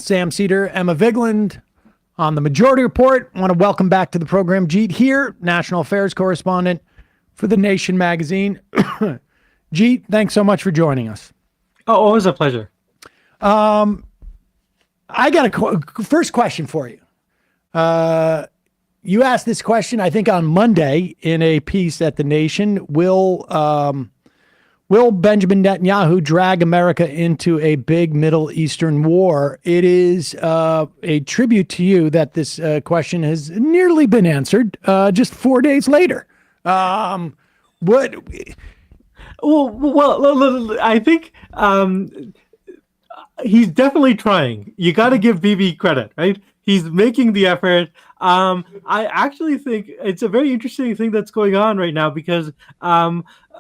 Sam Seder, Emma Vigeland on the Majority Report. I want to welcome back to the program Jeet Heer, national affairs correspondent for The Nation magazine. Jeet, thanks so much for joining us. Oh, always a pleasure. I got a first question for you. You asked this question, I think, on Monday in a piece at The Nation. Will Benjamin Netanyahu drag America into a big Middle Eastern war? It is a tribute to you that this question has nearly been answered just 4 days later. What? Well, I think he's definitely trying. You got to give Bibi credit, right? He's making the effort. I actually think it's a very interesting thing that's going on right now because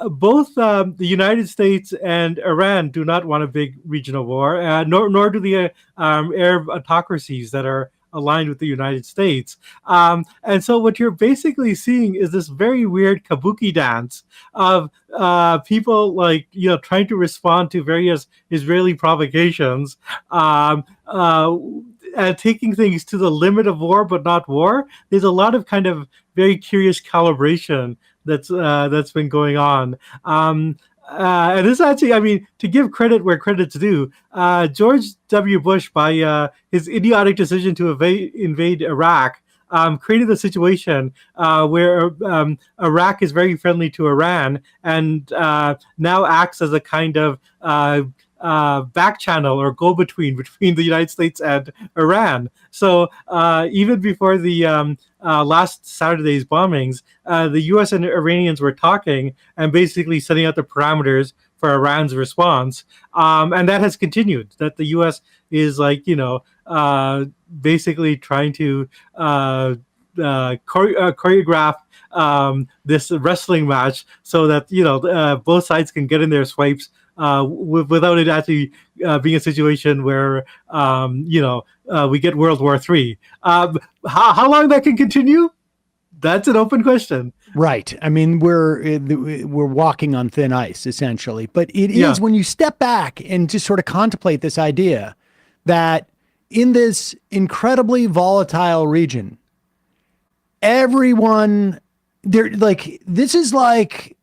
both the United States and Iran do not want a big regional war, nor do the Arab autocracies that are aligned with the United States. And so what you're basically seeing is this very weird kabuki dance of people trying to respond to various Israeli provocations, taking things to the limit of war, but not war. There's a lot of kind of very curious calibration that's been going on. And this actually, I mean, to give credit where credit's due, George W. Bush, by his idiotic decision to invade Iraq, created a situation where Iraq is very friendly to Iran and now acts as a kind of back channel or go-between between the United States and Iran. So even before the last Saturday's bombings, the U.S. and Iranians were talking and basically setting out the parameters for Iran's response. And that has continued, that the U.S. is basically trying to choreograph this wrestling match so that, both sides can get in their swipes without it actually being a situation where, we get World War III. How long that can continue? That's an open question. Right. I mean, we're walking on thin ice, essentially. But it is when you step back and just sort of contemplate this idea that in this incredibly volatile region, everyone there, this is like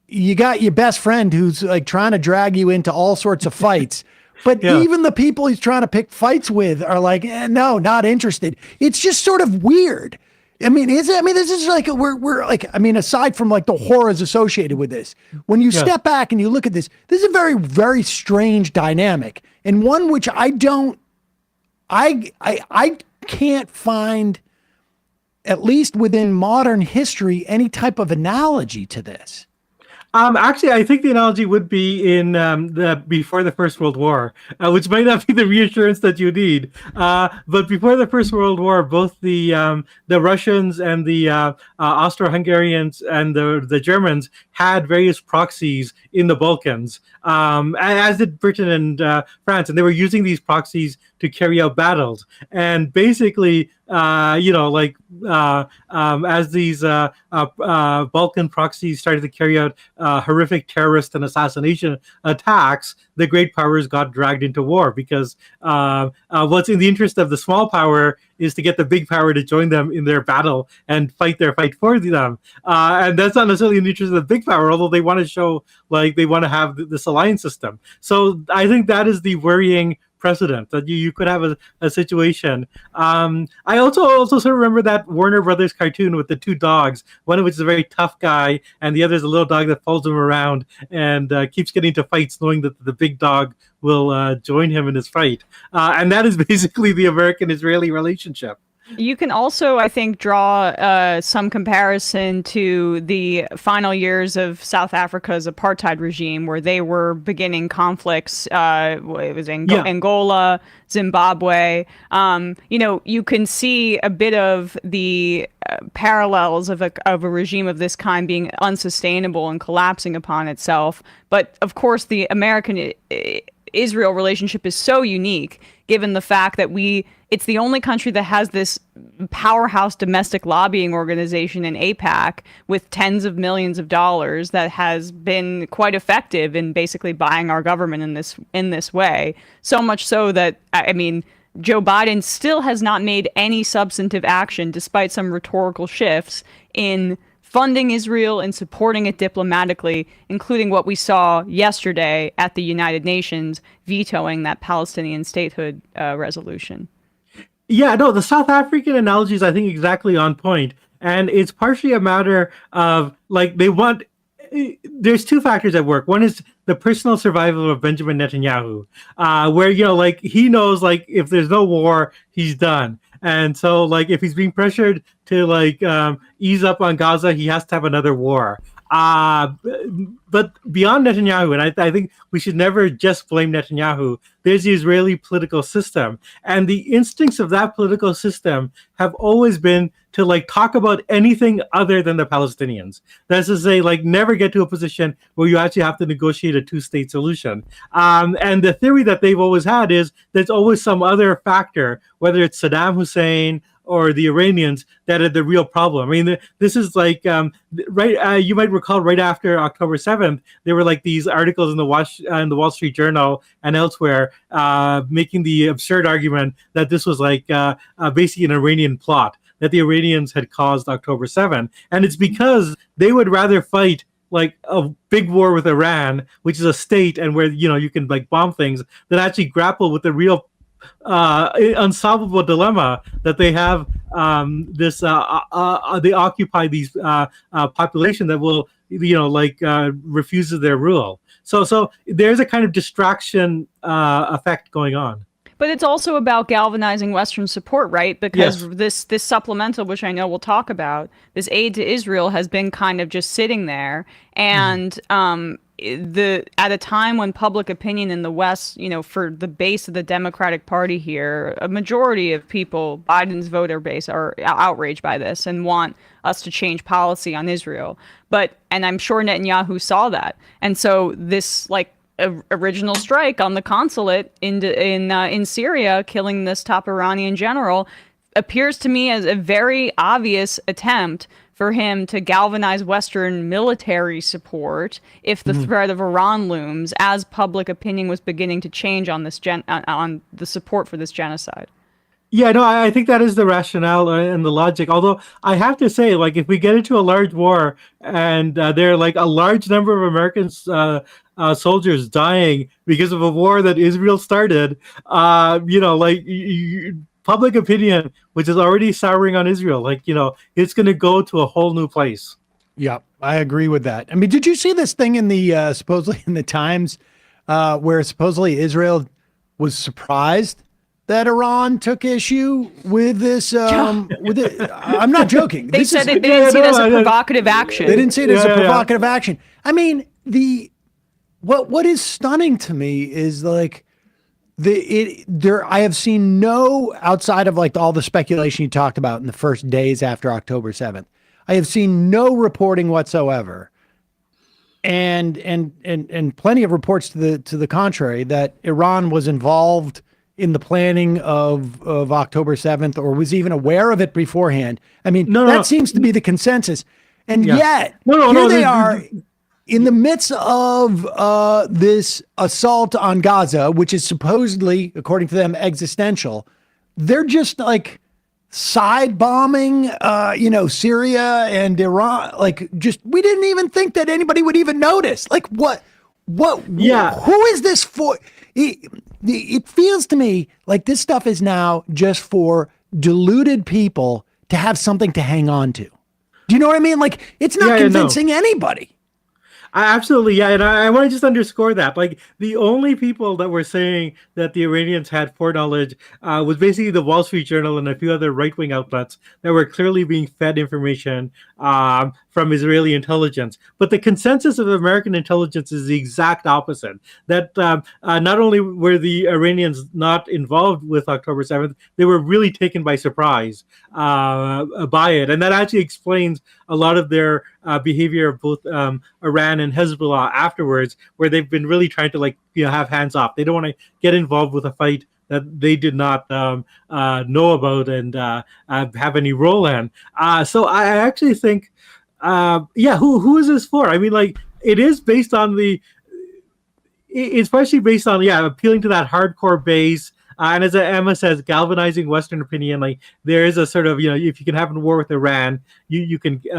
you got your best friend who's trying to drag you into all sorts of fights. But even the people he's trying to pick fights with are no, not interested. It's just sort of weird. I mean, this is aside from the horrors associated with this, when you step back and you look at this is a very, very strange dynamic, and one which I can't find, at least within modern history, any type of analogy to this. Actually, I think the analogy would be in before the First World War, which might not be the reassurance that you need. But before the First World War, both the Russians and the Austro-Hungarians and the Germans had various proxies in the Balkans, as did Britain and France, and they were using these proxies to carry out battles. And basically, as these Balkan proxies started to carry out horrific terrorist and assassination attacks, the great powers got dragged into war because what's in the interest of the small power is to get the big power to join them in their battle and fight their fight for them. And that's not necessarily in the interest of the big power, although they want to show they want to have this alliance system. So I think that is the worrying precedent, that you could have a situation. I also sort of remember that Warner Brothers cartoon with the two dogs, one of which is a very tough guy and the other is a little dog that follows him around and keeps getting into fights knowing that the big dog will join him in his fight. And that is basically the American-Israeli relationship. You can also, I think, draw some comparison to the final years of South Africa's apartheid regime, where they were beginning conflicts. It was Angola, Zimbabwe. You can see a bit of the parallels of a regime of this kind being unsustainable and collapsing upon itself. But of course, the American-Israel relationship is so unique, given the fact that it's the only country that has this powerhouse domestic lobbying organization in AIPAC with tens of millions of dollars that has been quite effective in basically buying our government in this way. So much so that, Joe Biden still has not made any substantive action, despite some rhetorical shifts in funding Israel and supporting it diplomatically, including what we saw yesterday at the United Nations vetoing that Palestinian statehood resolution. Yeah, no, the South African analogy is, I think, exactly on point. And it's partially a matter of, like, there's two factors at work. One is the personal survival of Benjamin Netanyahu, where, like, he knows, like, if there's no war, he's done. And so, like, if he's being pressured to, like, ease up on Gaza, he has to have another war. But beyond Netanyahu, and I think we should never just blame Netanyahu, there's the Israeli political system. And the instincts of that political system have always been to, like, talk about anything other than the Palestinians. That's to say, like, never get to a position where you actually have to negotiate a two-state solution. And the theory that they've always had is there's always some other factor, whether it's Saddam Hussein or the Iranians, that are the real problem. I mean, this is like, you might recall right after October 7th, there were, like, these articles in the Wall Street Journal and elsewhere making the absurd argument that this was, like, basically an Iranian plot, that the Iranians had caused October 7th. And it's because they would rather fight, like, a big war with Iran, which is a state and where, you can, like, bomb things, than actually grapple with the real unsolvable dilemma that they have. They occupy these population that will, refuses their rule. So there's a kind of distraction effect going on. But it's also about galvanizing Western support, right? Because this supplemental, which I know we'll talk about, this aid to Israel has been kind of just sitting there, and at a time when public opinion in the West, for the base of the Democratic Party here, a majority of people, Biden's voter base, are outraged by this and want us to change policy on Israel. And I'm sure Netanyahu saw that, and so this, like, original strike on the consulate in Syria, killing this top Iranian general, appears to me as a very obvious attempt for him to galvanize Western military support if the threat of Iran looms, as public opinion was beginning to change on this on the support for this genocide. Yeah, no, I think that is the rationale and the logic. Although I have to say, like, if we get into a large war and there are, like, a large number of American soldiers dying because of a war that Israel started, public opinion, which is already souring on Israel, it's going to go to a whole new place. Yeah, I agree with that. I mean, did you see this thing in the supposedly in the Times where supposedly Israel was surprised that Iran took issue with this? With it? I'm not joking. They said they didn't see it as a provocative action. They didn't see it as a provocative action. I mean, what is stunning to me is, like, I have seen no, outside of, like, all the speculation you talked about in the first days after October 7th, I have seen no reporting whatsoever, and plenty of reports to the contrary, that Iran was involved in the planning of October 7th, or was even aware of it beforehand. I mean, that seems to be the consensus, and yet here they are in the midst of this assault on Gaza, which is supposedly, according to them, existential. They're just, like, side bombing, Syria and Iran. Like, we didn't even think that anybody would even notice. Like, what? Yeah. Who is this for? It feels to me like this stuff is now just for deluded people to have something to hang on to. Do you know what I mean? Like, it's not convincing anybody. Absolutely, yeah, and I want to just underscore that. Like, the only people that were saying that the Iranians had foreknowledge was basically the Wall Street Journal and a few other right-wing outlets that were clearly being fed information from Israeli intelligence. But the consensus of American intelligence is the exact opposite. That not only were the Iranians not involved with October 7th, they were really taken by surprise by it. And that actually explains a lot of their behavior of both Iran and Hezbollah afterwards, where they've been really trying to, have hands off. They don't want to get involved with a fight that they did not know about and have any role in. So I actually think, who is this for? I mean, like, it is based on it's partially based on, appealing to that hardcore base, And as Emma says, galvanizing Western opinion, like there is a sort of, if you can have a war with Iran, you can get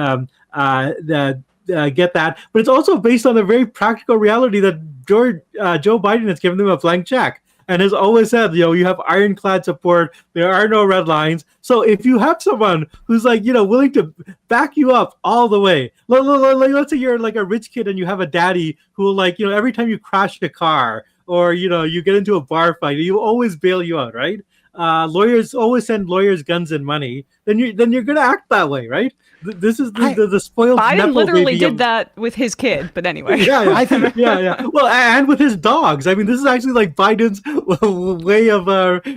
that. But it's also based on the very practical reality that Joe Biden has given them a blank check and has always said, you have ironclad support. There are no red lines. So if you have someone who's like, willing to back you up all the way, let's say you're like a rich kid and you have a daddy who will like, every time you crash a car or, you get into a bar fight, he will always bail you out, right? Lawyers always send lawyers guns and money. Then you're going to act that way, right? This is the spoiled. Biden literally did that with his kid, but anyway. I think. Yeah. Well, and with his dogs. I mean, this is actually like Biden's way of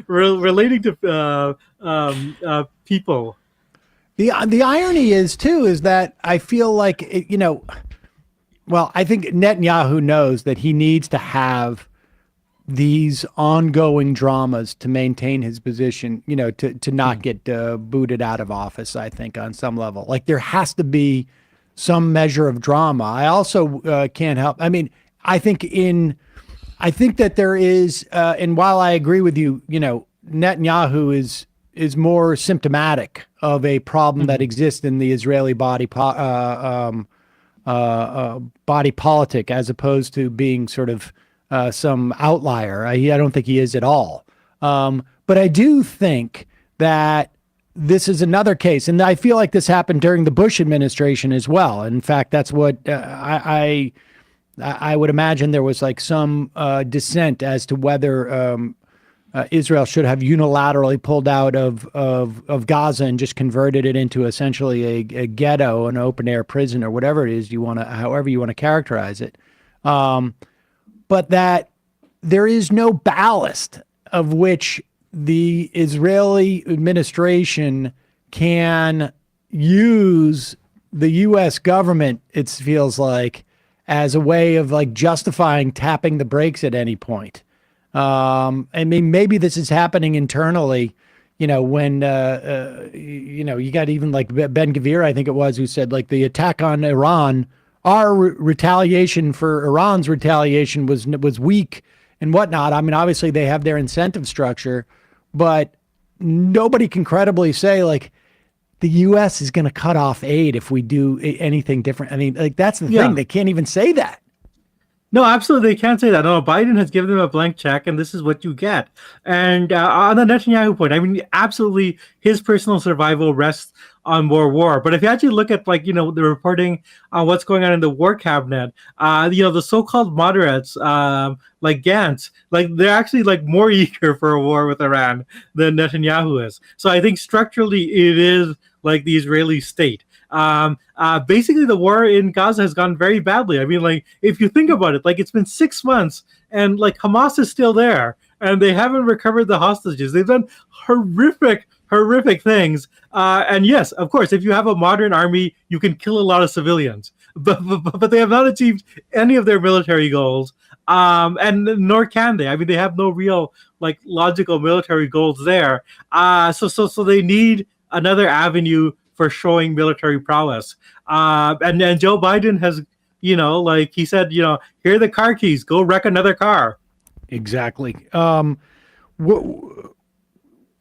relating to people. The irony is that I feel like I think Netanyahu knows that he needs to have these ongoing dramas to maintain his position, to not get booted out of office, I think, on some level. Like, there has to be some measure of drama. I also can't help. I mean, I think that there is, and while I agree with you, Netanyahu is more symptomatic of a problem that exists in the Israeli body politic, as opposed to being sort of some outlier. I don't think he is at all. But I do think that this is another case, and I feel like this happened during the Bush administration as well. In fact, that's what I would imagine there was like some dissent as to whether Israel should have unilaterally pulled out of Gaza and just converted it into essentially a ghetto, an open air prison, or whatever it is however you want to characterize it. But that there is no ballast of which the Israeli administration can use the U.S. government, it feels like, as a way of like justifying tapping the brakes at any point. I mean, maybe this is happening internally, when, you got even like Ben-Gvir, I think it was, who said like the attack on Iran, our retaliation for Iran's retaliation was weak and whatnot. I mean, obviously they have their incentive structure, but nobody can credibly say like the U.S. is going to cut off aid if we do anything different. I mean, like that's the thing. They can't even say that. No, absolutely, they can't say that. No, Biden has given them a blank check, and this is what you get. And on the Netanyahu point, I mean, absolutely, his personal survival rests on more war. But if you actually look at, like, the reporting on what's going on in the war cabinet, the so-called moderates, like Gantz, like they're actually like more eager for a war with Iran than Netanyahu is. So I think structurally, it is like the Israeli state. Basically the war in Gaza has gone very badly. I mean, like, if you think about it, like it's been 6 months and like Hamas is still there and they haven't recovered the hostages. They've done horrific things. And yes, of course, if you have a modern army, you can kill a lot of civilians, but they have not achieved any of their military goals. And nor can they. I mean, they have no real like logical military goals there. So they need another avenue for showing military prowess. And Joe Biden has, like he said, here are the car keys, go wreck another car. Exactly.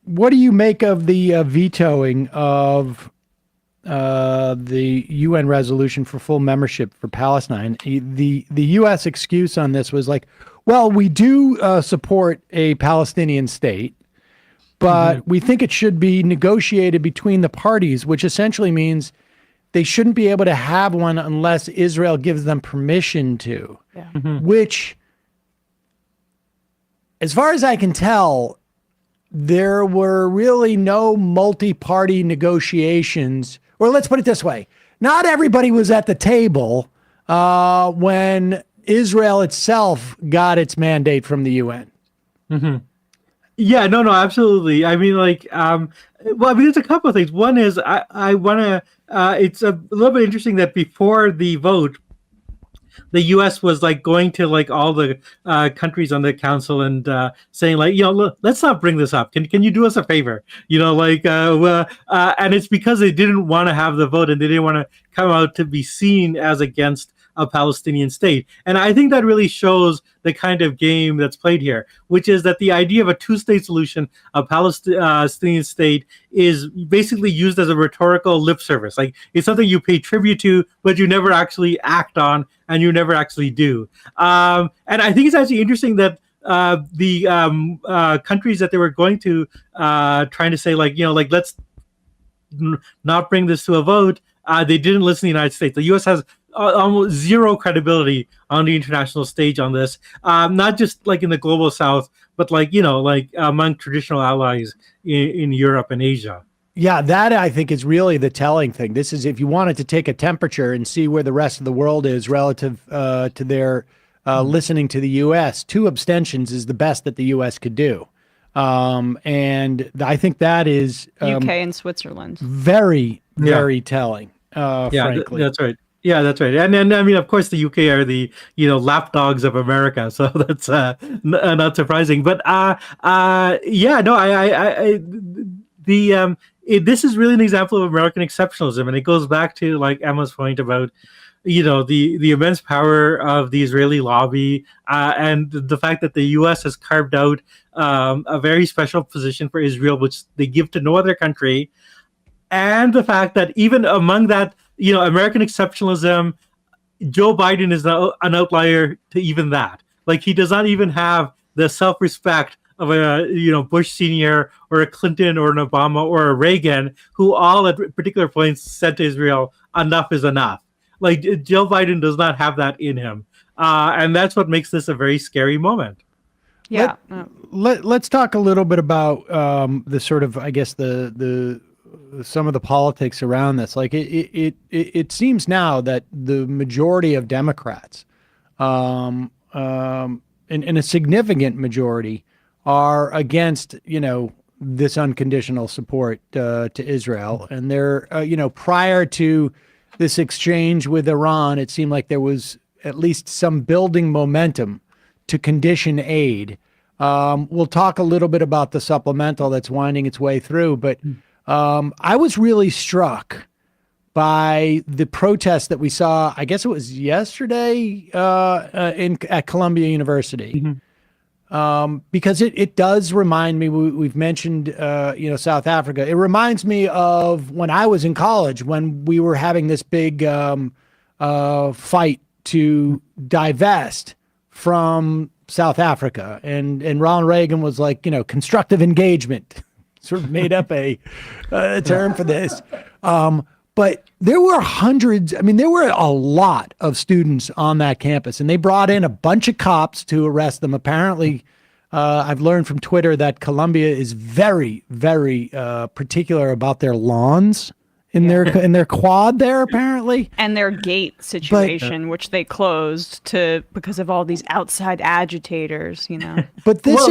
What do you make of the vetoing of the UN resolution for full membership for Palestine? The U.S. excuse on this was like, well, we do support a Palestinian state, but we think it should be negotiated between the parties, which essentially means they shouldn't be able to have one unless Israel gives them permission to, which, as far as I can tell, there were really no multi-party negotiations, or let's put it this way, not everybody was at the table when Israel itself got its mandate from the UN. Yeah, no, absolutely. I mean, like, there's a couple of things. One is I want to, it's a little bit interesting that before the vote, the U.S. was like going to like all the countries on the council and saying like, look, let's not bring this up. Can you do us a favor? And it's because they didn't want to have the vote and they didn't want to come out to be seen as against a Palestinian state. And I think that really shows the kind of game that's played here, which is that the idea of a two-state solution, a Palestinian state, is basically used as a rhetorical lip service. Like, it's something you pay tribute to, but you never actually act on, and you never actually do. And I think it's actually interesting that the countries that they were going to trying to say, like, let's not bring this to a vote, they didn't listen to the United States. The U.S. has almost zero credibility on the international stage on this, not just like in the global South, but like among traditional allies in Europe and Asia. Yeah, that I think is really the telling thing. This is, if you wanted to take a temperature and see where the rest of the world is relative to their listening to the U.S., 2 abstentions is the best that the U.S. could do. And I think that is UK and Switzerland. Very telling, frankly. That's right. Yeah, that's right. And I mean, of course, the UK are the lapdogs of America, so that's not surprising. But this is really an example of American exceptionalism, and it goes back to like Emma's point about the immense power of the Israeli lobby, and the fact that the U.S. has carved out a very special position for Israel, which they give to no other country, and the fact that even among that, American exceptionalism, Joe Biden is an outlier to even that. Like, he does not even have the self-respect of a Bush Senior or a Clinton or an Obama or a Reagan, who all at particular points said to Israel, enough is enough. Like, Joe Biden does not have that in him. And that's what makes this a very scary moment. Yeah. Let's talk a little bit about the sort of, I guess, the some of the politics around this. Like, it seems now that the majority of Democrats, and a significant majority, are against, this unconditional support to Israel. And they're, prior to this exchange with Iran, it seemed like there was at least some building momentum to condition aid. We'll talk a little bit about the supplemental that's winding its way through, but I was really struck by the protest that we saw, I guess it was yesterday, at Columbia University. Mm-hmm. Because it does remind me, we've mentioned, South Africa. It reminds me of when I was in college, when we were having this big fight to divest from South Africa. And Ronald Reagan was like, constructive engagement, sort of made up a term for this. But there were there were a lot of students on that campus, and they brought in a bunch of cops to arrest them. Apparently, I've learned from Twitter that Columbia is very, very particular about their lawns in their quad there, apparently. And their gate situation, which they closed because of all these outside agitators, But these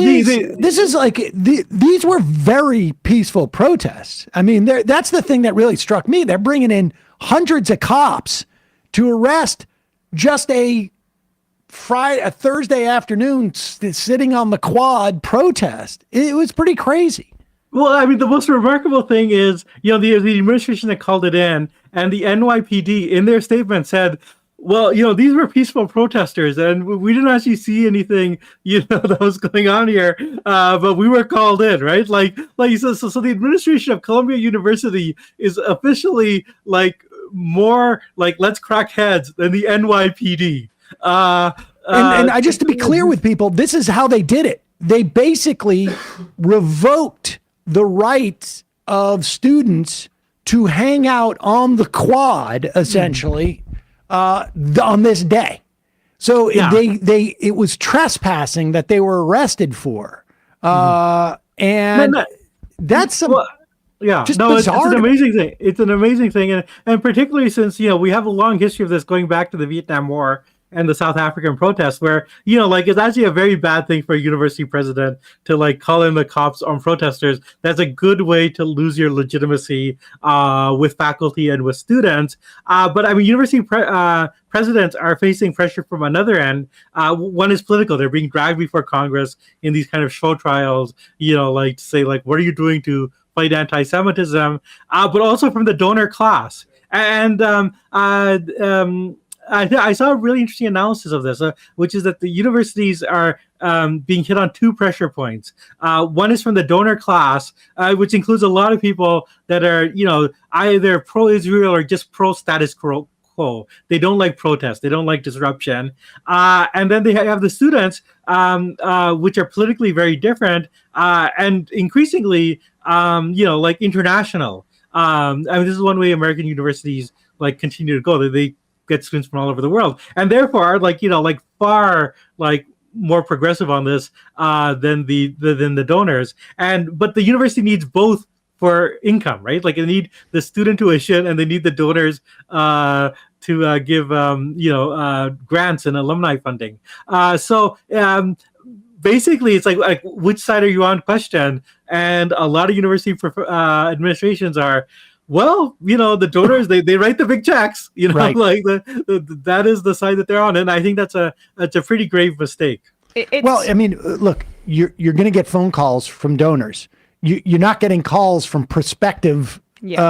were very peaceful protests. I mean, that's the thing that really struck me. They're bringing in hundreds of cops to arrest just a Thursday afternoon sitting on the quad protest. It was pretty crazy. Well, I mean, the most remarkable thing is, the administration that called it in, and the NYPD in their statement said, well, these were peaceful protesters, and we didn't actually see anything, that was going on here, but we were called in, right? So the administration of Columbia University is officially like more like let's crack heads than the NYPD. And I just to be clear with people, this is how they did it. They basically revoked the rights of students to hang out on the quad, essentially, on this day. So it was trespassing that they were arrested for. And that's some... It's an amazing thing. It's an amazing thing. And particularly since, we have a long history of this going back to the Vietnam War and the South African protests, where, it's actually a very bad thing for a university president to call in the cops on protesters. That's a good way to lose your legitimacy with faculty and with students. But I mean, university presidents are facing pressure from another end. One is political. They're being dragged before Congress in these kind of show trials, to say, what are you doing to fight anti-Semitism? But also from the donor class. And I saw a really interesting analysis of this, which is that the universities are being hit on two pressure points. One is from the donor class, which includes a lot of people that are, either pro-Israel or just pro-status quo. They don't like protest. They don't like disruption. And then they have the students, which are politically very different and increasingly, like international. This is one way American universities continue to go. They get students from all over the world, and therefore are far more progressive on this than the donors. But the university needs both for income, right? They need the student tuition and they need the donors to give grants and alumni funding. Basically, it's like which side are you on question, and a lot of university administrations are, well, the donors they write the big checks, right. That is the side that they're on, and I think that's a pretty grave mistake. Well, I mean, look, you're going to get phone calls from donors. You're not getting calls from prospective students,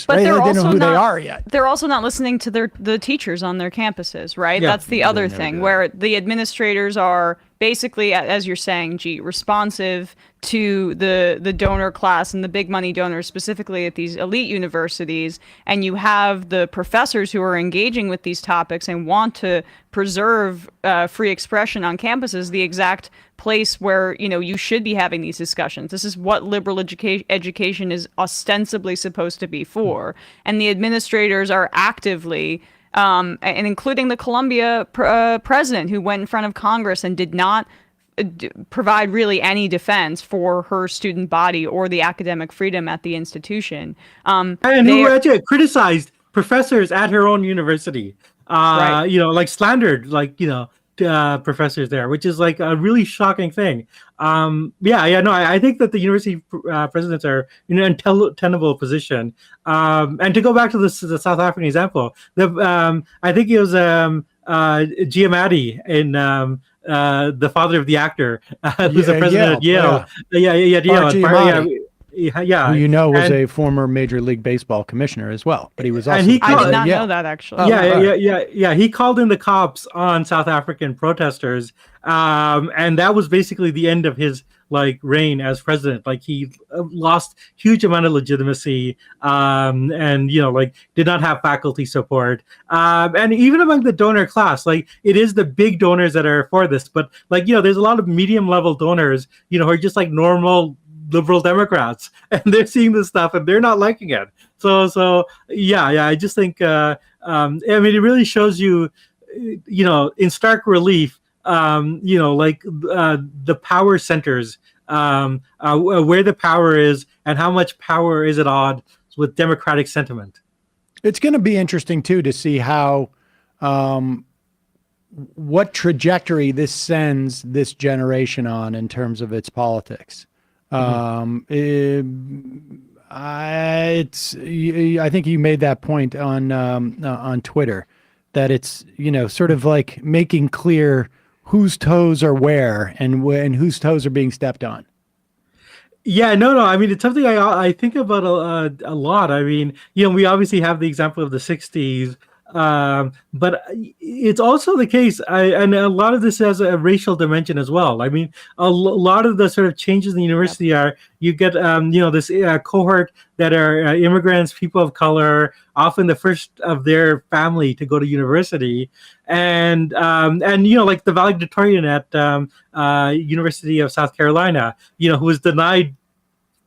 but right? They don't know who they are yet. They're also not listening to the teachers on their campuses, right? Yeah. That's the other thing, where the administrators are basically, as you're saying, Jeet, responsive to the donor class and the big money donors, specifically at these elite universities. And you have the professors who are engaging with these topics and want to preserve free expression on campuses, the exact place where you should be having these discussions. This is what liberal education is ostensibly supposed to be for, and the administrators are actively and including the Columbia president, who went in front of Congress and did not provide really any defense for her student body or the academic freedom at the institution. And who actually criticized professors at her own university, right. Slandered, professors there, which is a really shocking thing. I think that the university presidents are in an untenable position. And to go back to the South African example, I think it was Giamatti in the father of the actor, who's the president at Yale. Yale. Yeah, who was a former Major League Baseball commissioner as well, but he was also. I did not know that, actually. He called in the cops on South African protesters, and that was basically the end of his reign as president. He lost huge amount of legitimacy, and did not have faculty support, and even among the donor class, it is the big donors that are for this, but there's a lot of medium level donors, who are just normal liberal Democrats, and they're seeing this stuff and they're not liking it. So I just think it really shows you, in stark relief, the power centers, where the power is and how much power is at odds with democratic sentiment. It's going to be interesting too to see how what trajectory this sends this generation on in terms of its politics. I think you made that point on Twitter, that it's sort of making clear whose toes are where and whose toes are being stepped on. Yeah, no. I mean, it's something I think about a lot. I mean, we obviously have the example of the '60s. But it's also the case, and a lot of this has a racial dimension as well. I mean, a lot of the sort of changes in the university are, you get, this cohort that are immigrants, people of color, often the first of their family to go to university. And the valedictorian at University of South Carolina, who was denied,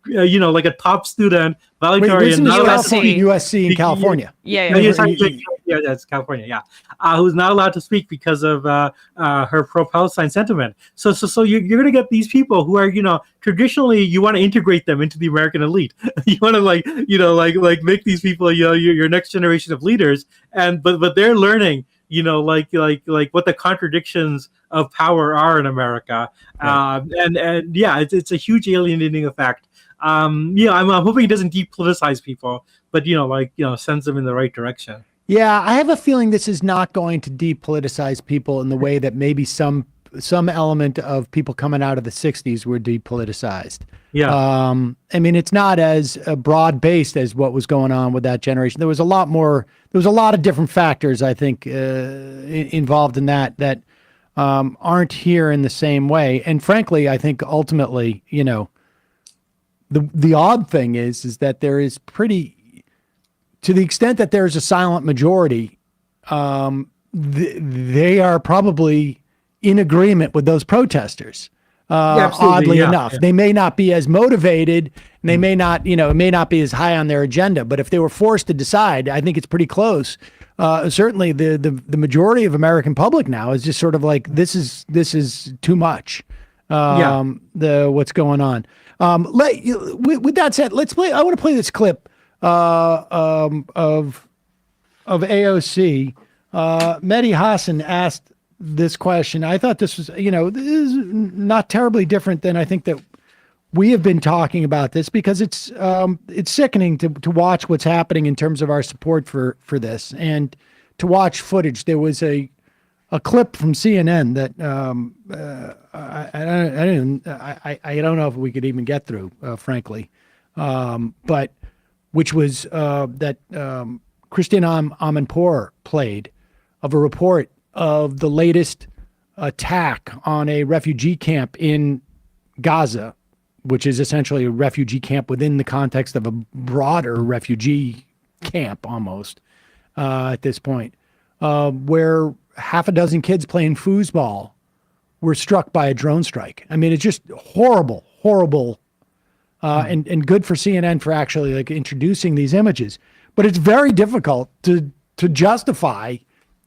a top student, valedictorian, USC in California. Yeah, that's California. Yeah, who's not allowed to speak because of her pro-Palestine sentiment. So you're going to get these people who are, traditionally you want to integrate them into the American elite. You want to make these people, your next generation of leaders, but they're learning, what the contradictions of power are in America. Right. It's a huge alienating effect. I'm hoping it doesn't depoliticize people, but sends them in the right direction. Yeah, I have a feeling this is not going to depoliticize people in the way that maybe some some element of people coming out of the 60s were depoliticized. Yeah. I mean, it's not as broad based as what was going on with that generation. There was a lot more. There was a lot of different factors, I think, involved in that aren't here in the same way. And frankly, I think ultimately, you know, the odd thing is that there is pretty, to the extent that there's a silent majority, they are probably in agreement with those protesters. Oddly enough, they may not be as motivated, and they may not, you know, it may not be as high on their agenda. But if they were forced to decide, I think it's pretty close. Certainly, the majority of American public now is just sort of like, this is too much. What's going on. With that said, let's play. I want to play this clip of AOC. Mehdi Hassan asked this question. I thought this was, you know, this is not terribly different than I think that we have been talking about this, because it's sickening to watch what's happening in terms of our support for this, and to watch footage. There was a clip from CNN that I don't know if we could even get through, frankly, but which was that Christian Amanpour played, of a report of the latest attack on a refugee camp in Gaza, which is essentially a refugee camp within the context of a broader refugee camp almost at this point, where half a dozen kids playing foosball were struck by a drone strike. I mean, it's just horrible, and good for CNN for actually like introducing these images. But it's very difficult to justify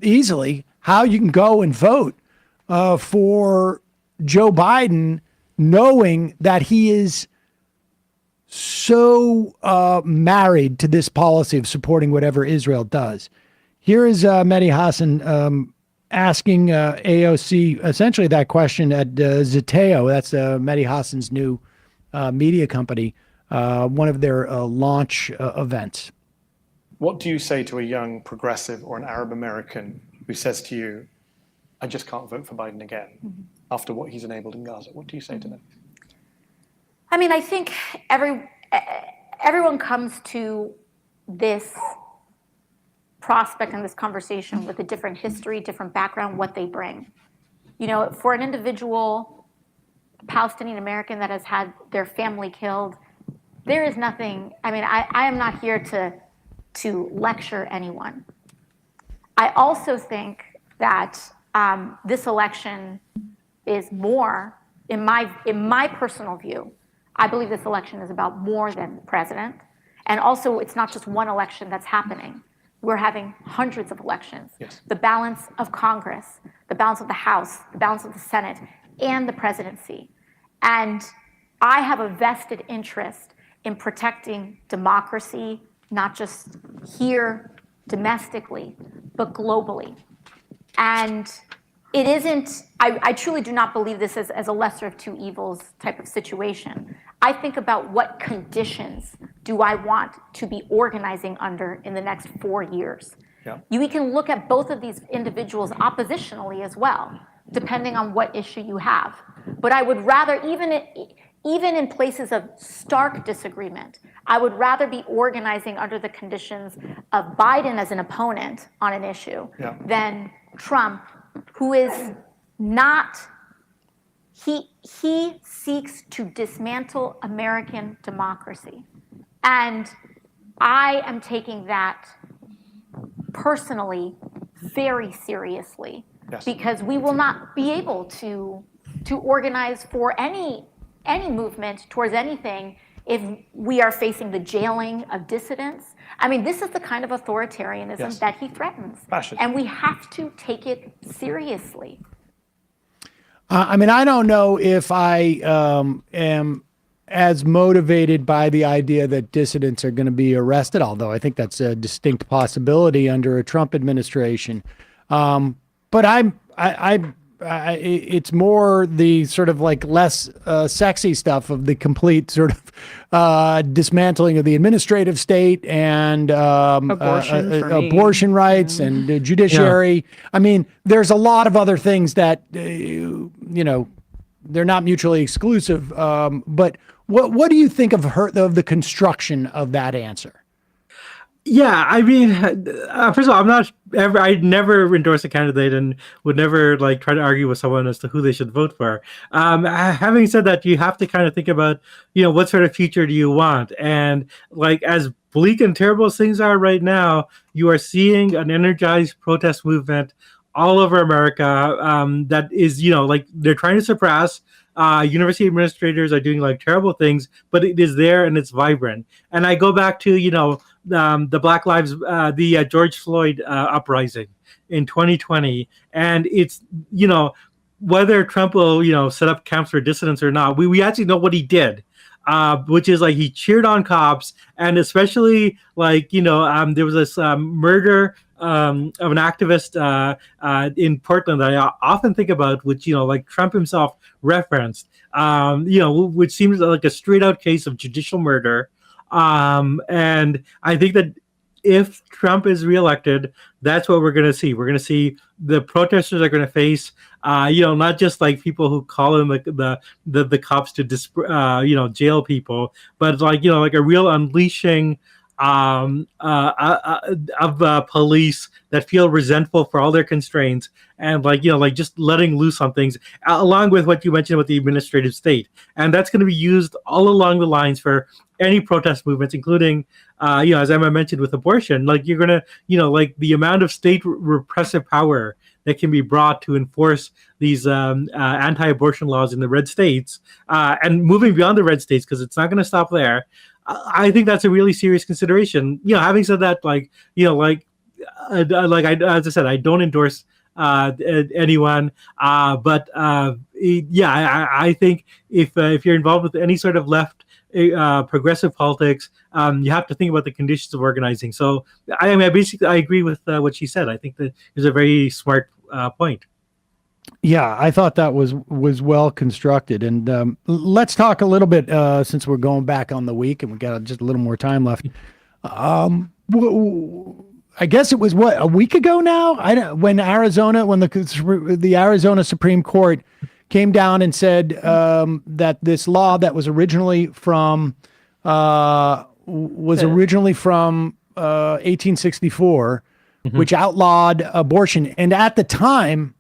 easily how you can go and vote for Joe Biden, knowing that he is so married to this policy of supporting whatever Israel does. Here is Mehdi Hassan asking AOC essentially that question at Zeteo. That's Mehdi Hassan's new media company, one of their launch events. What do you say to a young progressive or an Arab American who says to you, I just can't vote for Biden again after what he's enabled in Gaza? What do you say to them? I mean, I think everyone comes to this prospect and this conversation with a different history, different background, what they bring. You know, for an individual Palestinian American that has had their family killed, there is nothing. I mean, I am not here to lecture anyone. I also think that this election is more, in my personal view, I believe this election is about more than the president. And also, it's not just one election that's happening. We're having hundreds of elections. Yes. The balance of Congress, the balance of the House, the balance of the Senate, and the presidency. And I have a vested interest in protecting democracy, not just here domestically, but globally. And it isn't, I truly do not believe this as a lesser of two evils type of situation. I think about what conditions do I want to be organizing under in the next 4 years. Yeah. We can look at both of these individuals oppositionally as well, depending on what issue you have. But I would rather, even in places of stark disagreement, I would rather be organizing under the conditions of Biden as an opponent on an issue than Trump, who is not, he seeks to dismantle American democracy. And I am taking that personally very seriously, because we will not be able to organize for any movement towards anything if we are facing the jailing of dissidents. I mean, this is the kind of authoritarianism that he threatens. And we have to take it seriously. I mean, I don't know if I am as motivated by the idea that dissidents are going to be arrested, although I think that's a distinct possibility under a Trump administration. But it's more the sort of like less sexy stuff of the complete sort of dismantling of the administrative state and abortion rights and judiciary. I mean, there's a lot of other things that they're not mutually exclusive. But what do you think of the construction of that answer? Yeah, I mean, first of all, I'd never endorse a candidate and would never like try to argue with someone as to who they should vote for. Having said that, you have to kind of think about, what sort of future do you want? And like, as bleak and terrible as things are right now, you are seeing an energized protest movement all over America that is, like they're trying to suppress. University administrators are doing like terrible things, but it is there and it's vibrant. And I go back to, the Black Lives, the George Floyd uprising in 2020. And it's, whether Trump will, set up camps for dissidents or not, we actually know what he did. Which is like he cheered on cops, and especially like there was this murder of an activist in Portland that I often think about, which like Trump himself referenced, which seems like a straight out case of judicial murder, and I think that if Trump is reelected, that's what we're going to see. We're going to see the protesters are going to face, not just like people who call in the cops to jail people, but like like a real unleashing of police that feel resentful for all their constraints, and like just letting loose on things, along with what you mentioned with the administrative state, and that's going to be used all along the lines for any protest movements, including as Emma mentioned with abortion. Like you're gonna like the amount of state repressive power that can be brought to enforce these anti-abortion laws in the red states, and moving beyond the red states, because it's not going to stop there. I think that's a really serious consideration. Having said that, as I said, I don't endorse anyone, but I think if you're involved with any sort of left progressive politics, you have to think about the conditions of organizing. So I agree with what she said. I think that is a very smart point. Yeah, I thought that was well constructed. And let's talk a little bit, since we're going back on the week and we got just a little more time left. I guess it was a week ago now. When the Arizona Supreme Court came down and said that this law that was originally from 1864, which outlawed abortion, and at the time,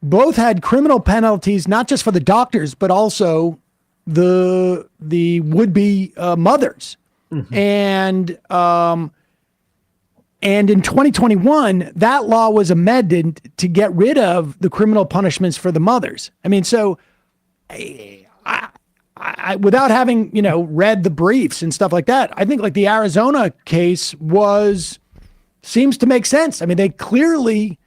both had criminal penalties, not just for the doctors, but also the would-be mothers. And in 2021, that law was amended to get rid of the criminal punishments for the mothers. I mean, so I without having, read the briefs and stuff like that, I think like the Arizona case seems to make sense. I mean, they clearly,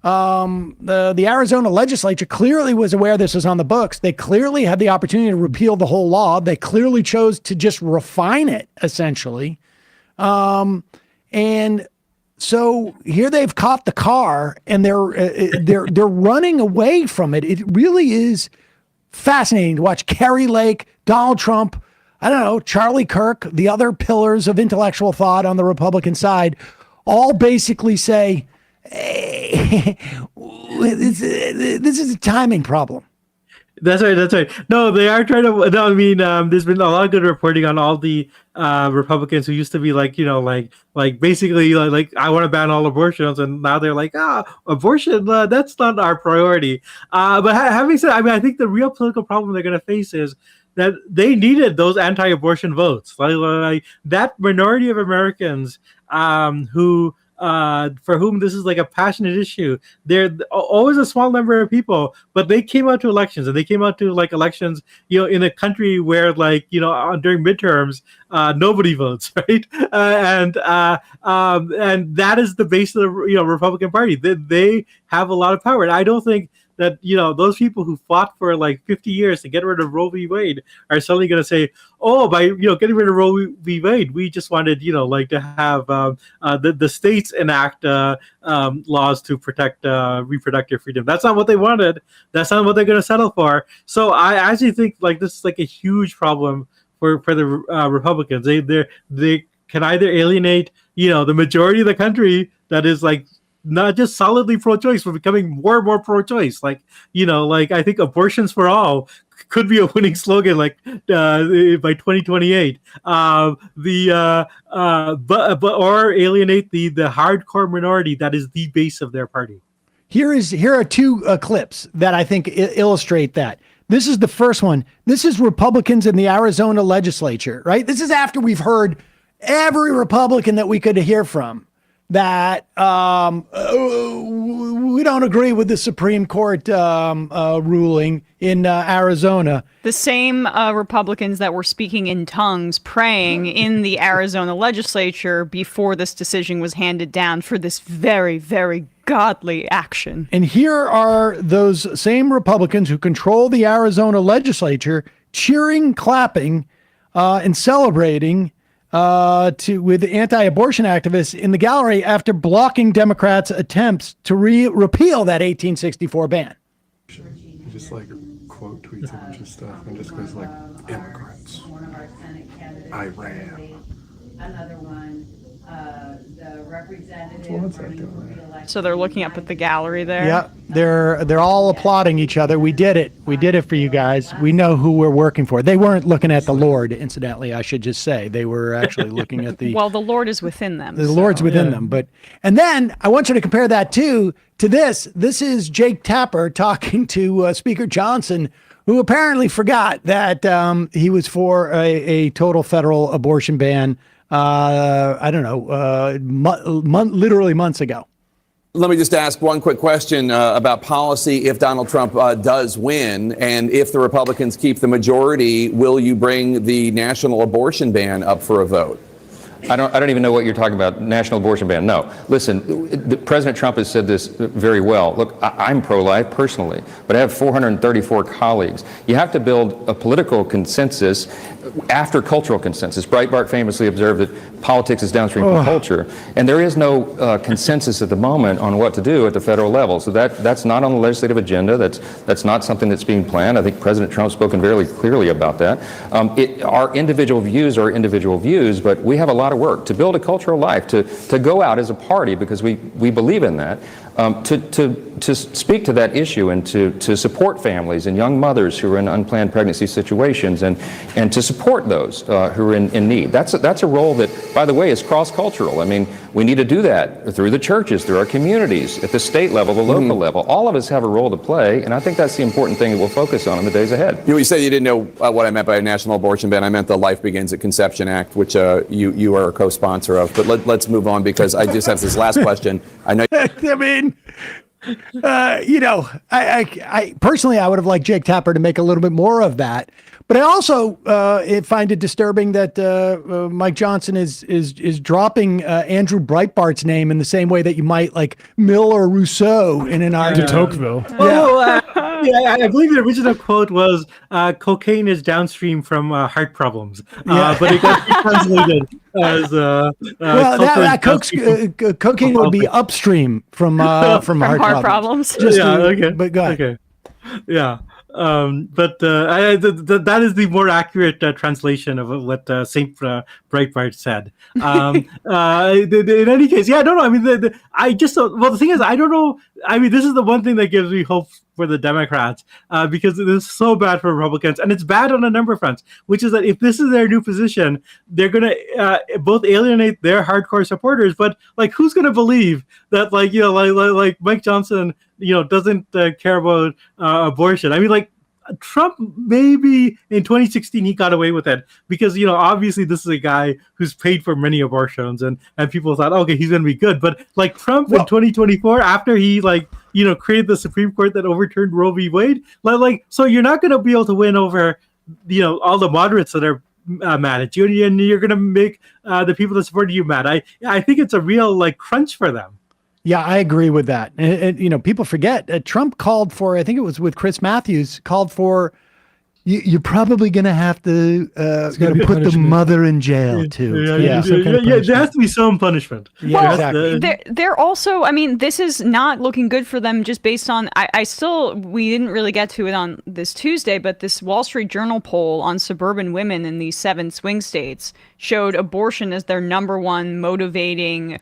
the Arizona legislature clearly was aware this was on the books. They clearly had the opportunity to repeal the whole law. They clearly chose to just refine it, essentially. And so here they've caught the car and they're running away from it. It really is fascinating to watch Kerry Lake, Donald Trump, I don't know, Charlie Kirk, the other pillars of intellectual thought on the Republican side, all basically say, hey, this is a timing problem. That's right. No, they are trying to. No, I mean, there's been a lot of good reporting on all the Republicans who used to be like, basically like I want to ban all abortions, and now they're like, abortion, that's not our priority. But having said, I mean, I think the real political problem they're going to face is that they needed those anti-abortion votes, like that minority of Americans who. For whom this is like a passionate issue. They're always a small number of people, but they came out to elections, and they came out to like elections, in a country where like, during midterms, nobody votes, right? And that is the base of the Republican Party. They have a lot of power. And I don't think that those people who fought for like 50 years to get rid of Roe v. Wade are suddenly going to say, oh, by getting rid of Roe v. Wade, we just wanted like to have the states enact laws to protect reproductive freedom. That's not what they wanted. That's not what they're going to settle for. So I actually think like this is like a huge problem for the Republicans. They can either alienate the majority of the country that is like not just solidly pro-choice, but becoming more and more pro-choice. Like, I think abortions for all could be a winning slogan, like by 2028. Or alienate the hardcore minority that is the base of their party. Here are two clips that I think illustrate that. This is the first one. This is Republicans in the Arizona legislature, right? This is after we've heard every Republican that we could hear from that we don't agree with the Supreme Court ruling in Arizona. The same Republicans that were speaking in tongues, praying in the Arizona legislature before this decision was handed down for this very, very godly action. And here are those same Republicans who control the Arizona legislature cheering, clapping, and celebrating with anti-abortion activists in the gallery after blocking Democrats' attempts to repeal that 1864 ban. He just quote tweets a bunch of stuff and just goes immigrants, Iran. Another one, the representative. What's that doing? So they're looking up at the gallery there. Yeah, they're all applauding each other. We did it. We did it for you guys. We know who we're working for. They weren't looking at the Lord, incidentally, I should just say. They were actually looking at the... Well, the Lord is within them. The Lord's within them. And then I want you to compare that to this. This is Jake Tapper talking to Speaker Johnson, who apparently forgot that he was for a total federal abortion ban, I don't know, literally months ago. Let me just ask one quick question about policy. If Donald Trump does win, and if the Republicans keep the majority, will you bring the national abortion ban up for a vote? I don't even know what you're talking about, national abortion ban. No. Listen, President Trump has said this very well. Look, I'm pro-life personally, but I have 434 colleagues. You have to build a political consensus after cultural consensus. Breitbart famously observed that politics is downstream from culture, and there is no consensus at the moment on what to do at the federal level. So that's not on the legislative agenda. That's not something that's being planned. I think President Trump's spoken very clearly about that. Our individual views are individual views, but we have a lot of work to build a cultural life, to go out as a party, because we believe in that, to speak to that issue and to support families and young mothers who are in unplanned pregnancy situations, and to support those who are in need. That's a role that, by the way, is cross-cultural. I mean, we need to do that through the churches, through our communities, at the state level, the local level. All of us have a role to play, and I think that's the important thing that we'll focus on in the days ahead. You said you didn't know what I meant by a national abortion ban. I meant the Life Begins at Conception Act, which you are a co-sponsor of. But let's move on, because I just have this last question. I know. I mean, I personally, I would have liked Jake Tapper to make a little bit more of that. But I also find it disturbing that Mike Johnson is dropping Andrew Breitbart's name in the same way that you might like Mill or Rousseau in an argument. De Tocqueville. I believe the original quote was, cocaine is downstream from heart problems. But it got translated as cocaine would be upstream from heart problems. But go ahead. Okay. Yeah. But that is the more accurate translation of what Saint Breitbart said. In any case, I don't know. I mean, the thing is, I don't know. I mean, this is the one thing that gives me hope for the Democrats, because it is so bad for Republicans, and it's bad on a number of fronts, which is that if this is their new position, they're going to both alienate their hardcore supporters, but who's going to believe that like Mike Johnson doesn't care about abortion? I mean, Trump, maybe in 2016 he got away with it because obviously this is a guy who's paid for many abortions, and people thought, okay, he's going to be good. But Trump in 2024, after he created the Supreme Court that overturned Roe v. Wade, so you're not going to be able to win over all the moderates that are mad at you, and you're going to make the people that support you mad. I think it's a real crunch for them. Yeah, I agree with that. And people forget Trump called for, I think it was with Chris Matthews, called for you're probably going to have to put the mother in jail too. There has to be some punishment. Yeah, well, exactly. They're also, I mean, this is not looking good for them just based on, we didn't really get to it on this Tuesday, but this Wall Street Journal poll on suburban women in these 7 swing states showed abortion as their number one motivating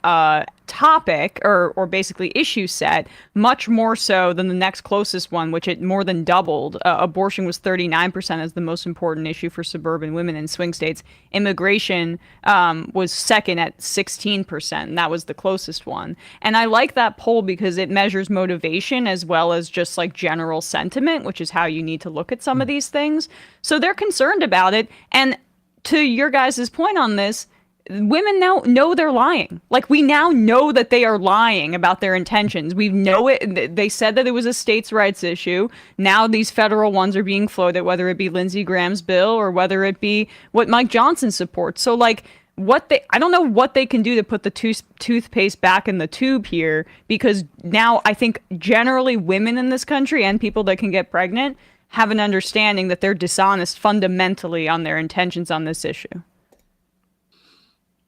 topic or basically issue set, much more so than the next closest one, which it more than doubled. Abortion was 39% as the most important issue for suburban women in swing states. Immigration was second at 16%, and that was the closest one. And I like that poll because it measures motivation as well as just like general sentiment, which is how you need to look at some of these things. So they're concerned about it. And to your guys' point on this, women now know they're lying. Like, we now know that they are lying about their intentions. We know it. They said that it was a states' rights issue. Now these federal ones are being floated, whether it be Lindsey Graham's bill or whether it be what Mike Johnson supports. So, like, I don't know what they can do to put the toothpaste back in the tube here, because now I think generally women in this country and people that can get pregnant have an understanding that they're dishonest fundamentally on their intentions on this issue.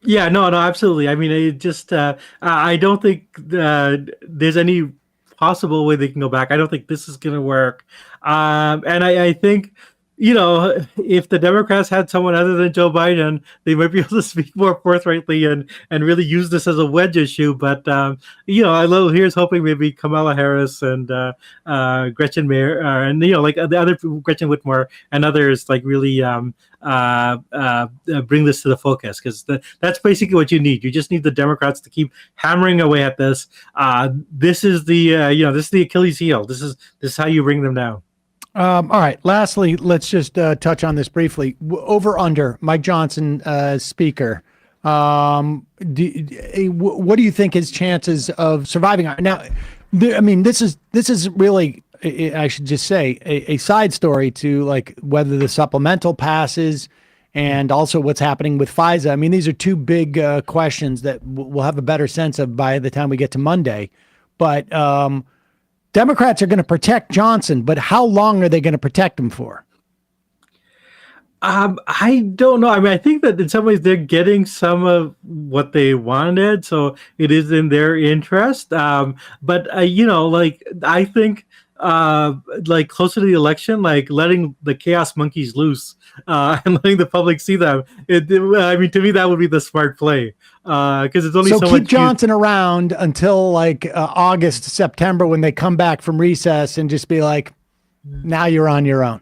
Yeah, no, absolutely. I mean, it just, I don't think there's any possible way they can go back. I don't think this is going to work. And I think, if the Democrats had someone other than Joe Biden, they might be able to speak more forthrightly and really use this as a wedge issue. But, here's hoping maybe Kamala Harris and Gretchen Mayer, and, like the other Gretchen Whitmer and others, like really bring this to the focus, because that's basically what you need. You just need the Democrats to keep hammering away at this. This is the this is the Achilles heel. This is how you bring them down. All right. Lastly, let's just touch on this briefly. Over under Mike Johnson, speaker. What do you think his chances of surviving are? Now, this is really, I should just say, a side story to like whether the supplemental passes and also what's happening with FISA. I mean, these are two big questions that we'll have a better sense of by the time we get to Monday. But Democrats are going to protect Johnson, but how long are they going to protect him for? I don't know. I mean, I think that in some ways they're getting some of what they wanted, so it is in their interest. But I think like closer to the election, like letting the chaos monkeys loose and letting the public see them. I mean, to me, that would be the smart play, because it's only so keep much Johnson around until like August, September, when they come back from recess, and just be like, now you're on your own.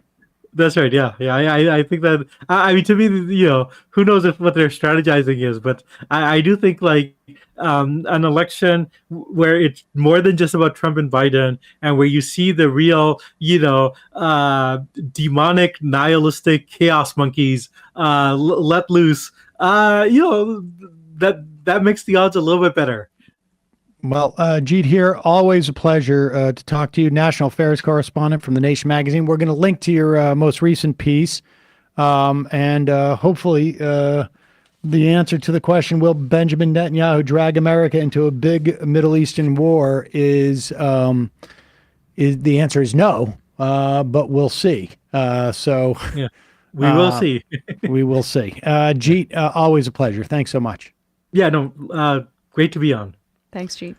That's right. Yeah. I think that. I mean, to me, who knows what their strategizing is, but I do think like an election where it's more than just about Trump and Biden, and where you see the real, demonic, nihilistic chaos monkeys let loose. That makes the odds a little bit better. Well, Jeet Heer, always a pleasure to talk to you, national affairs correspondent from The Nation magazine. We're going to link to your most recent piece, and hopefully the answer to the question, will Benjamin Netanyahu drag America into a big Middle Eastern war, is the answer is no, but we'll see. Yeah, we will see. We will see. Jeet, always a pleasure. Thanks so much. Yeah, no, great to be on. Thanks, Jeet.